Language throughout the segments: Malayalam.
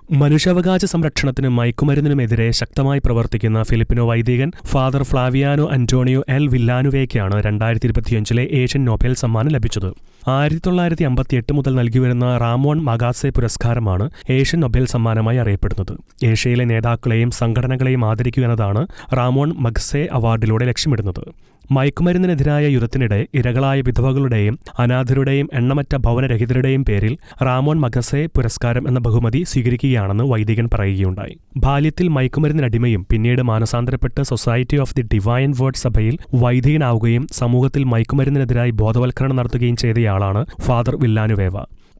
മനുഷ്യാവകാശ സംരക്ഷണത്തിനും മയക്കുമരുന്നിനുമെതിരെ ശക്തമായി പ്രവർത്തിക്കുന്ന ഫിലിപ്പിനോ വൈദികൻ ഫാദർ ഫ്ലാവിയാനോ അന്റോണിയോ എൽ വില്ലാനുവേക്കാണ് 2025 ഏഷ്യൻ നൊബേൽ സമ്മാനം ലഭിച്ചത്. 1958 മുതൽ നൽകിവരുന്ന റാമോൺ മഗാസെ പുരസ്കാരമാണ് ഏഷ്യൻ നൊബേൽ സമ്മാനമായി അറിയപ്പെടുന്നത്. ഏഷ്യയിലെ നേതാക്കളെയും സംഘടനകളെയും ആദരിക്കുക എന്നതാണ് റാമോൺ മഗ്സെ അവാർഡിലൂടെ ലക്ഷ്യമിടുന്നത്. മയക്കുമരുന്നിനെതിരായ യുദ്ധത്തിനിടെ ഇരകളായ വിധവകളുടെയും അനാഥരുടെയും എണ്ണമറ്റ ഭവനരഹിതരുടെയും പേരിൽ റാമോൺ മഗസെ പുരസ്കാരം എന്ന ബഹുമതി സ്വീകരിക്കുകയാണെന്ന് വൈദികൻ പറയുകയുണ്ടായി. ബാല്യത്തിൽ മയക്കുമരുന്നിനടിമയും പിന്നീട് മാനസാന്തരപ്പെട്ട് society of the divine word സഭയിൽ വൈദികനാവുകയും സമൂഹത്തിൽ മയക്കുമരുന്നിനെതിരായി ബോധവൽക്കരണം നടത്തുകയും ചെയ്തയാളാണ് ഫാദർ വില്ലാനുവേവ.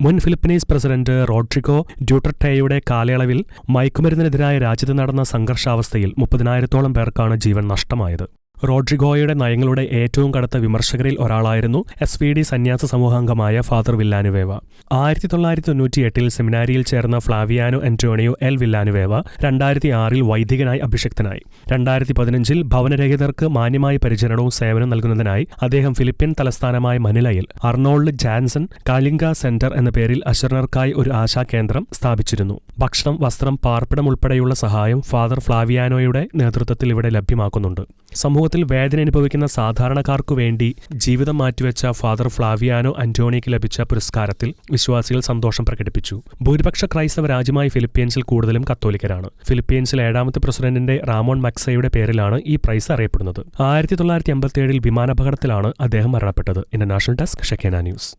മുൻ ഫിലിപ്പീനീസ് പ്രസിഡന്റ് റോഡ്രിഗോ ഡ്യൂട്ടർട്ടേയുടെ കാലയളവിൽ മയക്കുമരുന്നിനെതിരായ രാജ്യത്ത് നടന്ന സംഘർഷാവസ്ഥയിൽ 30,000-ഓളം പേർക്കാണ് ജീവൻ നഷ്ടമായത്. റോഡ്രിഗോയുടെ നയങ്ങളുടെ ഏറ്റവും കടുത്ത വിമർശകരിൽ ഒരാളായിരുന്നു SVD സന്യാസ സമൂഹാംഗമായ ഫാദർ വില്ലാനുവേവ. 1998 സെമിനാരിയിൽ ചേർന്ന ഫ്ലാവിയാനോ അന്റോണിയോ എൽ വില്ലാനുവേവ 2006 വൈദികനായി അഭിഷിക്തനായി. 2015 ഭവനരഹിതർക്ക് മാന്യമായ പരിചരണവും സേവനം നൽകുന്നതിനായി അദ്ദേഹം ഫിലിപ്പീൻ തലസ്ഥാനമായ മനിലയിൽ അർണോൾഡ് ജാൻസൺ കാലിംഗ സെന്റർ എന്ന പേരിൽ അശരണർക്കായി ഒരു ആശാകേന്ദ്രം സ്ഥാപിച്ചിരുന്നു. ഭക്ഷണം, വസ്ത്രം, പാർപ്പിടം ഉൾപ്പെടെയുള്ള സഹായം ഫാദർ ഫ്ലാവിയാനോയുടെ നേതൃത്വത്തിൽ ഇവിടെ ലഭ്യമാക്കുന്നുണ്ട്. സമൂഹത്തിൽ വേദന അനുഭവിക്കുന്ന സാധാരണക്കാർക്കു വേണ്ടി ജീവിതം മാറ്റിവെച്ച ഫാദർ ഫ്ലാവിയാനോ അന്റോണിയോയ്ക്ക് ലഭിച്ച പുരസ്കാരത്തിൽ വിശ്വാസികൾ സന്തോഷം പ്രകടിപ്പിച്ചു. ഭൂരിപക്ഷ ക്രൈസ്തവ രാജ്യമായ ഫിലിപ്പീൻസിൽ കൂടുതലും കത്തോലിക്കരാണ്. ഫിലിപ്പീൻസിൽ 7ാമത്തെ പ്രസിഡന്റിന്റെ റാമോൺ മഗ്സയുടെ പേരിലാണ് ഈ പ്രൈസ് അറിയപ്പെടുന്നത്. 1957 വിമാനാപകടത്തിലാണ് അദ്ദേഹം മരണപ്പെട്ടത്. International desk Shekinah news.